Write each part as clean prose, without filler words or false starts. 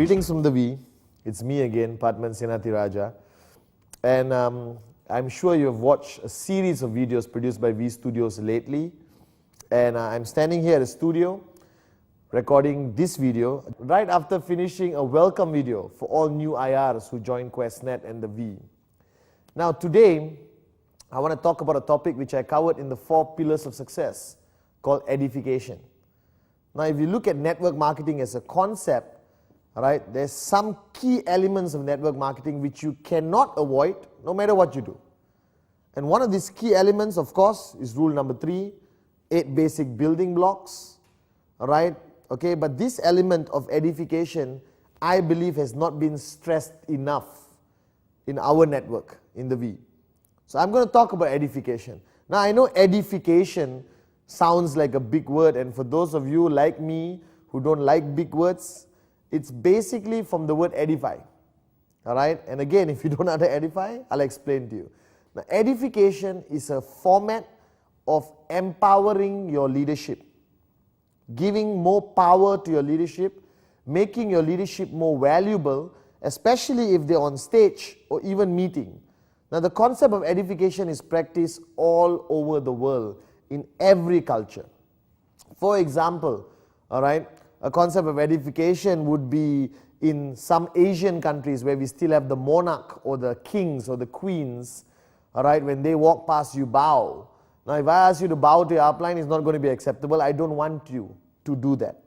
Greetings from the V. It's me again, Pathman Raja. And I'm sure you have watched a series of videos produced by V Studios lately. And I'm standing here at a studio recording this video right after finishing a welcome video for all new IRs who joined QuestNet and the V. Now today, I want to talk about a topic which I covered in the 4 pillars of success called edification. Now if you look at network marketing as a concept, right, there's some key elements of network marketing which you cannot avoid no matter what you do. And one of these key elements, of course, is rule number 3, 8 basic building blocks, alright, okay, but this element of edification, I believe, has not been stressed enough in our network, in the V. So I'm going to talk about edification. Now I know edification sounds like a big word, and for those of you like me who don't like big words, it's basically from the word edify, alright? And again, if you don't know how to edify, I'll explain to you. Now, edification is a format of empowering your leadership, giving more power to your leadership, making your leadership more valuable, especially if they're on stage or even meeting. Now, the concept of edification is practiced all over the world, in every culture. For example, alright, a concept of edification would be in some Asian countries where we still have the monarch or the kings or the queens, alright, when they walk past you bow. Now if I ask you to bow to your upline, it's not going to be acceptable. I don't want you to do that.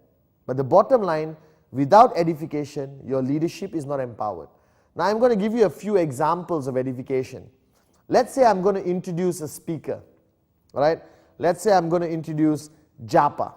But the bottom line, without edification, your leadership is not empowered. Now I'm going to give you a few examples of edification. Let's say I'm going to introduce a speaker, alright. Let's say I'm going to introduce Japa,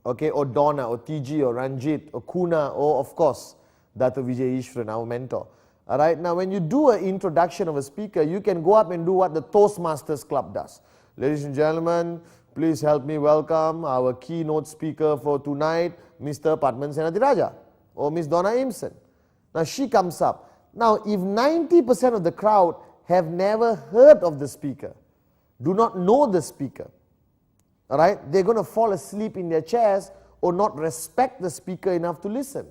okay, or Donna, or TG, or Ranjit, or Kuna, or of course, Dato Vijay Ishwaran, our mentor. Alright, now when you do an introduction of a speaker, you can go up and do what the Toastmasters Club does. Ladies and gentlemen, please help me welcome our keynote speaker for tonight, Mr. Pathman Raja, or Miss Donna Imson. Now she comes up. Now if 90% of the crowd have never heard of the speaker, do not know the speaker, alright, they're going to fall asleep in their chairs or not respect the speaker enough to listen.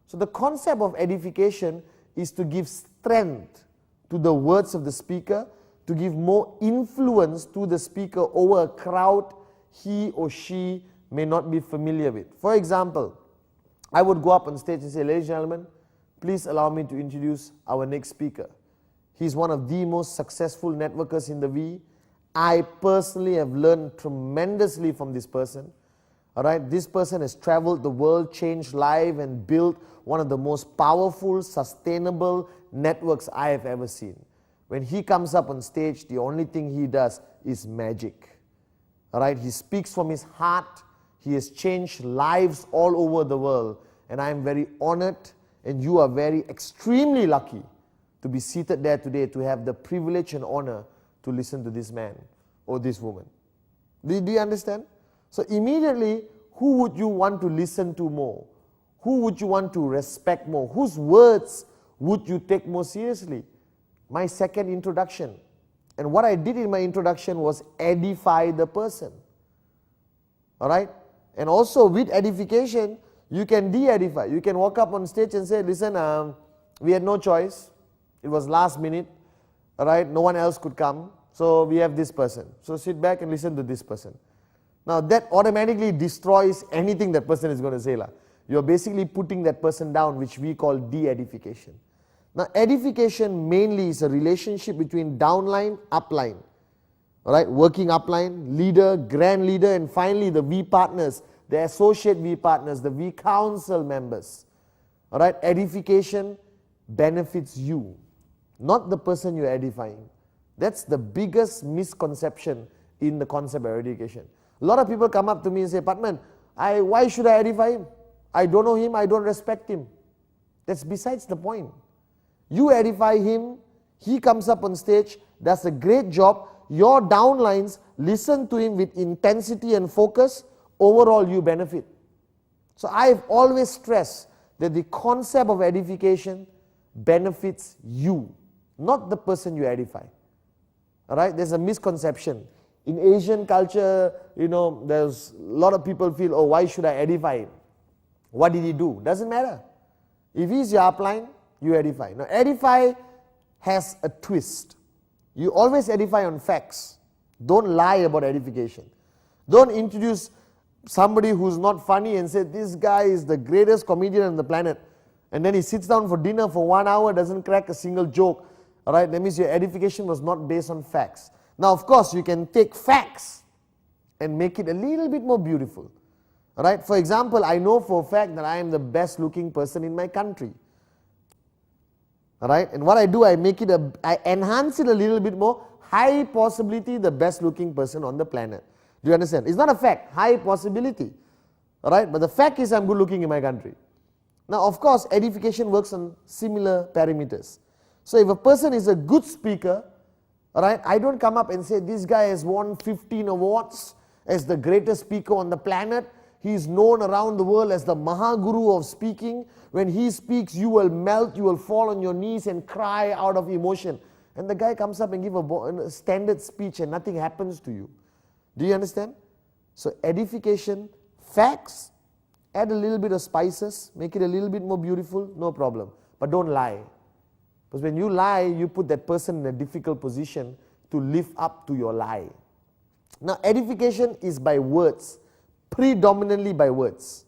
So the concept of edification is to give strength to the words of the speaker, to give more influence to the speaker over a crowd he or she may not be familiar with. For example, I would go up on stage and say, ladies and gentlemen, please allow me to introduce our next speaker. He's one of the most successful networkers in the V. I personally have learned tremendously from this person. Alright, this person has traveled the world, changed lives, and built one of the most powerful, sustainable networks I have ever seen. When he comes up on stage, the only thing he does is magic. Alright, he speaks from his heart. He has changed lives all over the world, and I am very honored, and you are very extremely lucky to be seated there today, to have the privilege and honor to listen to this man or this woman. Do you understand? So immediately, who would you want to listen to more? Who would you want to respect more? Whose words would you take more seriously? My second introduction. And what I did in my introduction was edify the person. Alright? And also with edification, you can de-edify. You can walk up on stage and say, listen, we had no choice. It was last minute. Alright, no one else could come, so we have this person. So sit back and listen to this person. Now that automatically destroys anything that person is going to say. You're basically putting that person down, which we call de-edification. Now edification mainly is a relationship between downline, upline. Alright, working upline, leader, grand leader, and finally the V partners, the associate V partners, the V council members. Alright, edification benefits you, not the person you're edifying. That's the biggest misconception in the concept of education. A lot of people come up to me and say, Pathman, why should I edify him? I don't know him, I don't respect him. That's besides the point. You edify him, he comes up on stage, does a great job, your downlines listen to him with intensity and focus, overall you benefit. So I've always stressed that the concept of edification benefits you, not the person you edify. Alright, there's a misconception. In Asian culture, there's a lot of people feel, oh, why should I edify him? What did he do? Doesn't matter. If he's your upline, you edify. Now, edify has a twist. You always edify on facts. Don't lie about edification. Don't introduce somebody who's not funny and say, this guy is the greatest comedian on the planet. And then he sits down for dinner for 1 hour, doesn't crack a single joke. All right, that means your edification was not based on facts. Now, of course, you can take facts and make it a little bit more beautiful. All right, for example, I know for a fact that I am the best looking person in my country. All right, and what I do, I enhance it a little bit more. High possibility, the best looking person on the planet. Do you understand? It's not a fact, high possibility. All right, but the fact is I'm good looking in my country. Now, of course, edification works on similar parameters. So if a person is a good speaker, all right, I don't come up and say this guy has won 15 awards as the greatest speaker on the planet. He is known around the world as the Mahaguru of speaking. When he speaks, you will melt, you will fall on your knees and cry out of emotion. And the guy comes up and gives a standard speech and nothing happens to you. Do you understand? So edification, facts, add a little bit of spices, make it a little bit more beautiful, no problem. But don't lie. Because when you lie, you put that person in a difficult position to live up to your lie. Now, edification is by words, predominantly by words.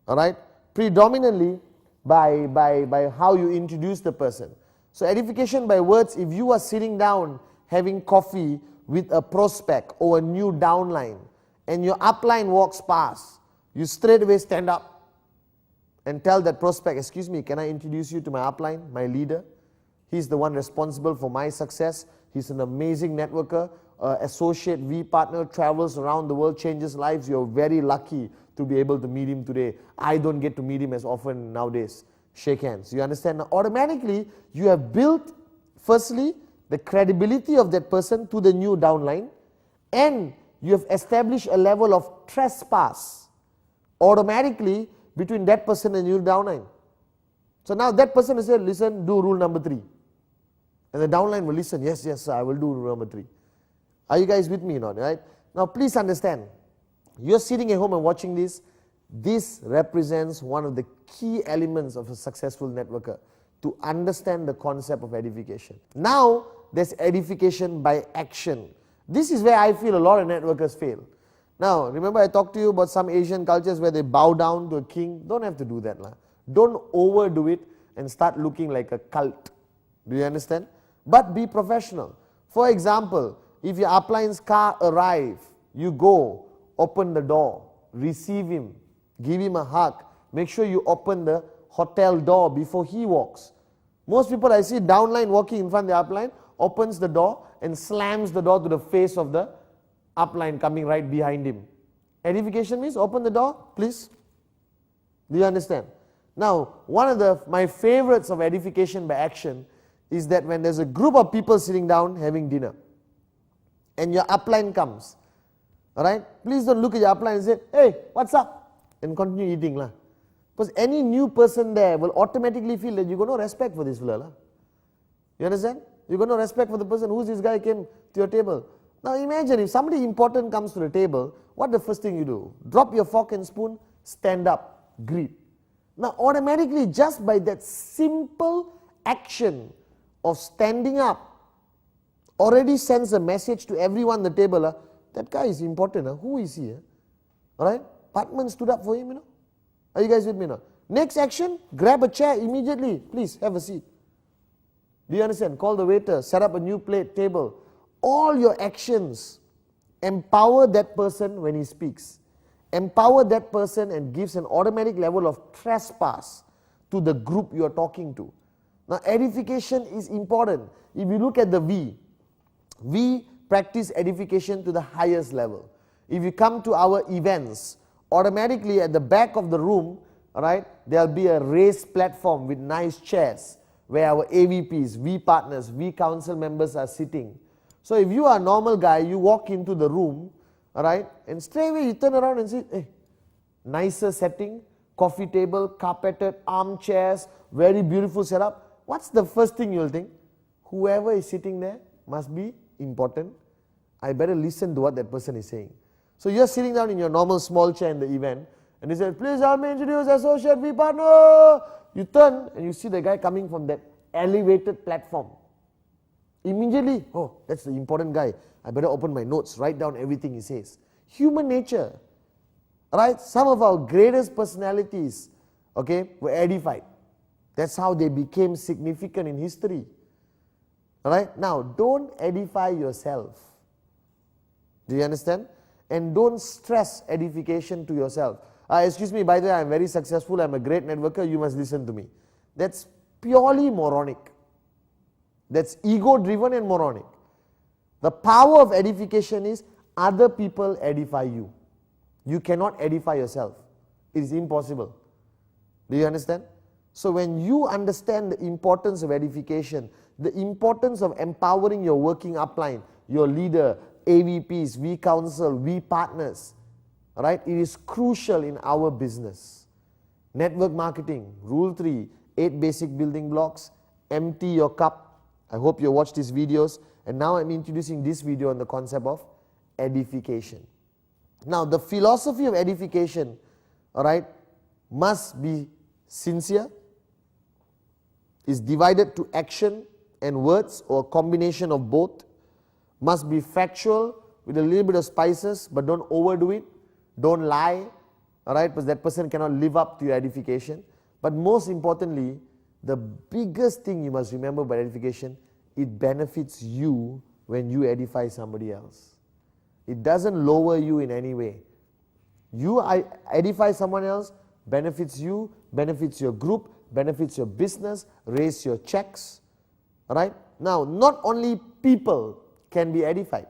All right? Predominantly by how you introduce the person. So, edification by words, if you are sitting down having coffee with a prospect or a new downline and your upline walks past, you straight away stand up and tell that prospect, excuse me, can I introduce you to my upline, my leader? He's the one responsible for my success. He's an amazing networker, associate, V partner, travels around the world, changes lives. You're very lucky to be able to meet him today. I don't get to meet him as often nowadays. Shake hands. You understand? Now, automatically, you have built, firstly, the credibility of that person to the new downline, and you have established a level of trespass automatically between that person and new downline. So now that person will say, listen, do rule number 3. And the downline will listen, yes, sir, I will do rule number 3. Are you guys with me or not, right? Now please understand, you're sitting at home and watching this. This represents one of the key elements of a successful networker, to understand the concept of edification. Now, there's edification by action. This is where I feel a lot of networkers fail. Now, remember I talked to you about some Asian cultures where they bow down to a king. Don't have to do that. Don't overdo it and start looking like a cult. Do you understand? But be professional. For example, if your upline's car arrives, you go, open the door, receive him, give him a hug. Make sure you open the hotel door before he walks. Most people I see downline walking in front of the upline, opens the door and slams the door to the face of the upline coming right behind him. Edification means open the door, please. Do you understand? Now, one of my favorites of edification by action is that when there's a group of people sitting down having dinner and your upline comes, all right, please don't look at your upline and say, hey, what's up? And continue eating. Because any new person there will automatically feel that you got no respect for this fella. You understand? You got no respect for the person. Who's this guy came to your table? Now imagine if somebody important comes to the table, what the first thing you do? Drop your fork and spoon, stand up, greet. Now automatically, just by that simple action of standing up, already sends a message to everyone at the table. That guy is important. Who is he? Alright? Pathman stood up for him. Are you guys with me now? Next action, grab a chair immediately. Please have a seat. Do you understand? Call the waiter, set up a new plate, table. All your actions empower that person when he speaks. Empower that person and gives an automatic level of trespass to the group you are talking to. Now, edification is important. If you look at the V, we practice edification to the highest level. If you come to our events, automatically at the back of the room, right, there'll be a raised platform with nice chairs where our AVPs, V partners, V council members are sitting. So if you are a normal guy, you walk into the room, all right, and straight away you turn around and say, hey, nicer setting, coffee table, carpeted, armchairs, very beautiful setup. What's the first thing you'll think? Whoever is sitting there must be important. I better listen to what that person is saying. So you're sitting down in your normal small chair in the event, and he says, please help me introduce associate V partner, you turn and you see the guy coming from that elevated platform. Immediately, oh, that's the important guy. I better open my notes, write down everything he says. Human nature, right? Some of our greatest personalities, okay, were edified. That's how they became significant in history. Alright, now don't edify yourself. Do you understand? And don't stress edification to yourself. Excuse me, by the way, I'm very successful, I'm a great networker, you must listen to me. That's purely moronic. That's ego-driven and moronic. The power of edification is other people edify you. You cannot edify yourself. It is impossible. Do you understand? So when you understand the importance of edification, the importance of empowering your working upline, your leader, AVPs, we counsel, we partners, right? It is crucial in our business. Network marketing, rule 3, 8 basic building blocks, empty your cup. I hope you watched these videos, and now I'm introducing this video on the concept of edification. Now the philosophy of edification, all right, must be sincere, is divided to action and words or a combination of both, must be factual with a little bit of spices, but don't overdo it, don't lie, all right, because that person cannot live up to your edification. But most importantly, the biggest thing you must remember about edification, it benefits you when you edify somebody else. It doesn't lower you in any way. You edify someone else, benefits you, benefits your group, benefits your business, raise your checks. Alright? Now, not only people can be edified.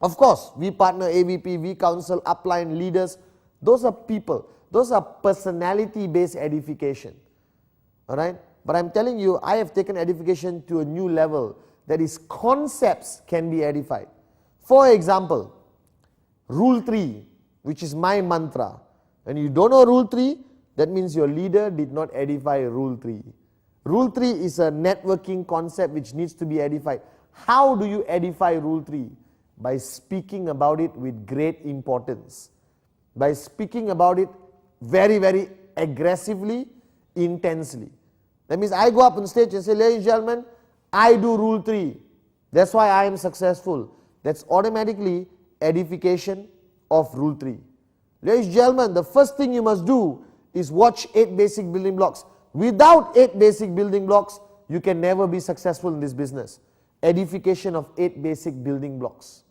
Of course, we partner, AVP, we counsel, upline, leaders, those are people. Those are personality-based edification. Alright? But I'm telling you, I have taken edification to a new level. That is, concepts can be edified. For example, rule 3, which is my mantra. When you don't know rule 3, that means your leader did not edify rule 3. Rule 3 is a networking concept which needs to be edified. How do you edify rule 3? By speaking about it with great importance. By speaking about it very, very aggressively, intensely. That means I go up on stage and say, ladies and gentlemen, I do rule 3. That's why I am successful. That's automatically edification of rule 3. Ladies and gentlemen, the first thing you must do is watch 8 basic building blocks. Without 8 basic building blocks, you can never be successful in this business. Edification of 8 basic building blocks.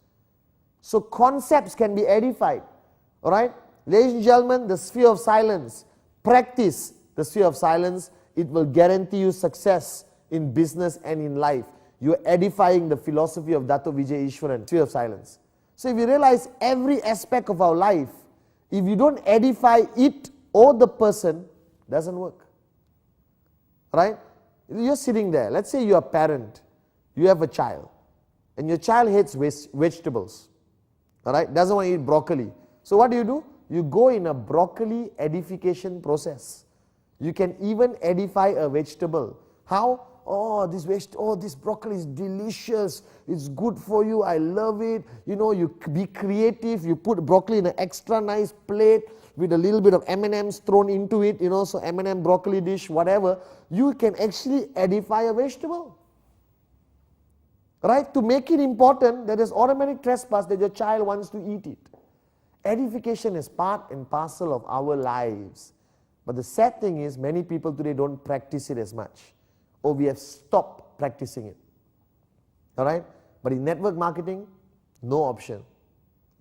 So concepts can be edified. Alright? Ladies and gentlemen, the sphere of silence. Practice the sphere of silence. It will guarantee you success in business and in life. You are edifying the philosophy of Dato Vijay Ishwaran, sphere of silence. So if you realize every aspect of our life, if you don't edify it or the person, doesn't work. Right? You're sitting there. Let's say you're a parent. You have a child. And your child hates vegetables. Alright? Doesn't want to eat broccoli. So what do? You go in a broccoli edification process. You can even edify a vegetable. How? Oh, this broccoli is delicious. It's good for you. I love it. You know, you be creative. You put broccoli in an extra nice plate with a little bit of M&Ms thrown into it, you know, so M&M broccoli dish, whatever. You can actually edify a vegetable. Right? To make it important, there is automatic trespass that your child wants to eat it. Edification is part and parcel of our lives. But the sad thing is, many people today don't practice it as much. Or we have stopped practicing it. Alright? But in network marketing, no option.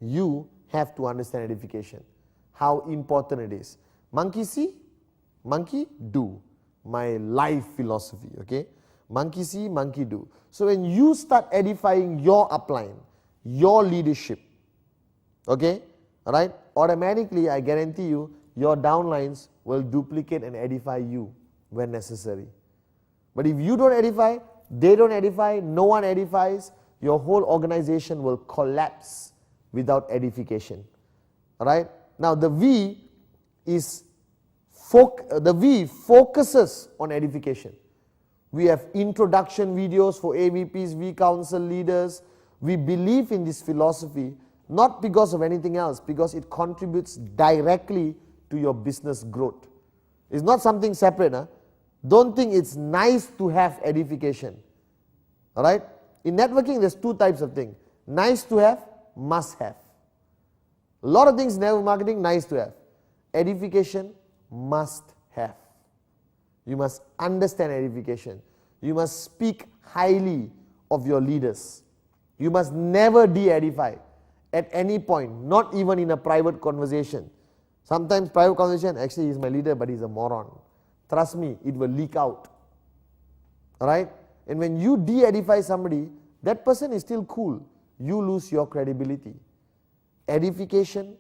You have to understand edification. How important it is. Monkey see, monkey do. My life philosophy, okay? Monkey see, monkey do. So when you start edifying your upline, your leadership, okay? Alright? Automatically, I guarantee you, your downlines will duplicate and edify you when necessary. But if you don't edify, they don't edify, no one edifies, your whole organization will collapse without edification. Alright? Now the V focuses on edification. We have introduction videos for AVPs, we counsel leaders. We believe in this philosophy not because of anything else, because it contributes directly to your business growth. It's not something separate. Don't think it's nice to have edification. All right? In networking, there's two types of things. Nice to have, must have. A lot of things in network marketing, nice to have. Edification, must have. You must understand edification. You must speak highly of your leaders. You must never de-edify at any point, not even in a private conversation. Sometimes private conversation, actually he's my leader, but he's a moron. Trust me, it will leak out. Alright? And when you de-edify somebody, that person is still cool. You lose your credibility. Edification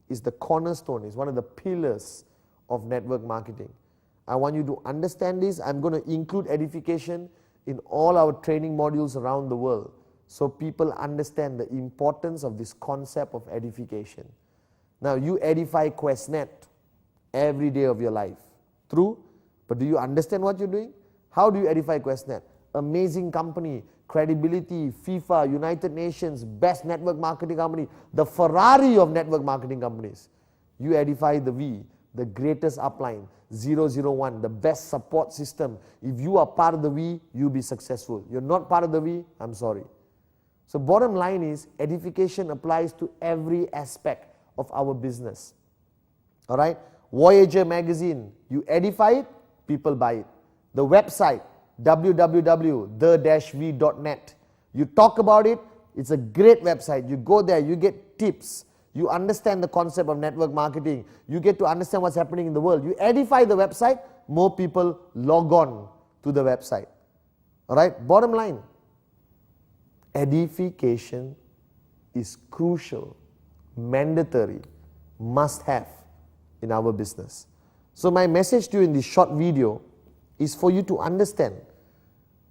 is the cornerstone, is one of the pillars of network marketing. I want you to understand this. I'm going to include edification in all our training modules around the world, so people understand the importance of this concept of edification. Now, you edify QuestNet every day of your life. True? But do you understand what you're doing? How do you edify QuestNet? Amazing company, credibility, FIFA, United Nations, best network marketing company, the Ferrari of network marketing companies. You edify the V, the greatest upline, 001, the best support system. If you are part of the V, you'll be successful. You're not part of the V, I'm sorry. So bottom line is, edification applies to every aspect of our business. All right? Voyager magazine, you edify it, people buy it. The website, www.the-v.net. You talk about it, it's a great website. You go there, you get tips. You understand the concept of network marketing. You get to understand what's happening in the world. You edify the website, more people log on to the website. All right? Bottom line, edification is crucial, mandatory, must have in our business. So my message to you in this short video is for you to understand.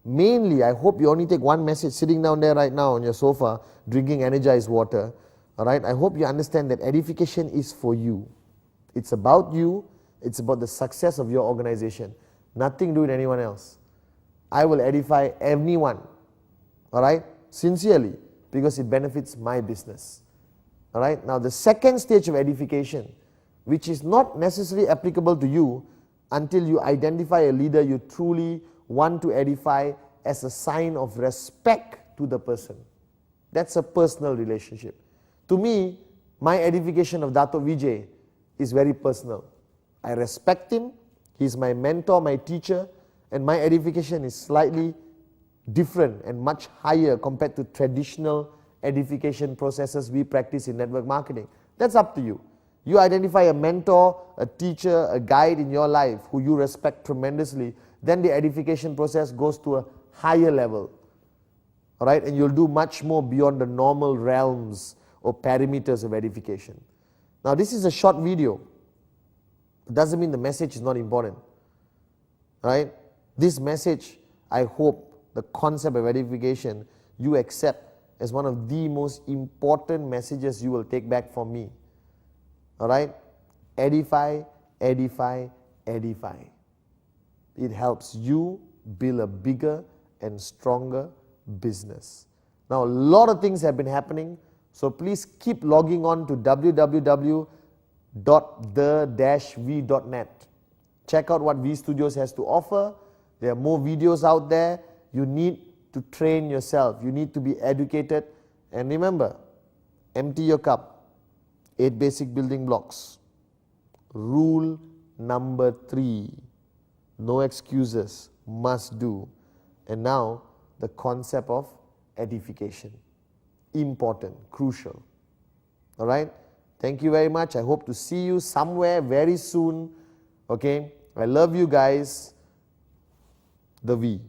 Mainly, I hope you only take one message sitting down there right now on your sofa, drinking energized water. All right? I hope you understand that edification is for you. It's about you. It's about the success of your organization. Nothing to do with anyone else. I will edify anyone. All right? Sincerely, because it benefits my business. All right? Now, the second stage of edification, which is not necessarily applicable to you until you identify a leader you truly want to edify as a sign of respect to the person. That's a personal relationship. To me, my edification of Dato Vijay is very personal. I respect him, he's my mentor, my teacher, and my edification is slightly different and much higher compared to traditional edification processes we practice in network marketing. That's up to you. You identify a mentor, a teacher, a guide in your life who you respect tremendously, then the edification process goes to a higher level. All right? And you'll do much more beyond the normal realms or perimeters of edification. Now, this is a short video. It doesn't mean the message is not important. Right? This message, I hope, the concept of edification, you accept as one of the most important messages you will take back from me. All right? Edify, edify, edify. It helps you build a bigger and stronger business. Now, a lot of things have been happening, so please keep logging on to www.the-v.net. Check out what V Studios has to offer. There are more videos out there. You need to train yourself. You need to be educated. And remember, empty your cup. 8 basic building blocks. Rule number 3. No excuses. Must do. And now, the concept of edification. Important, crucial. All right? Thank you very much. I hope to see you somewhere very soon. Okay? I love you guys. The V.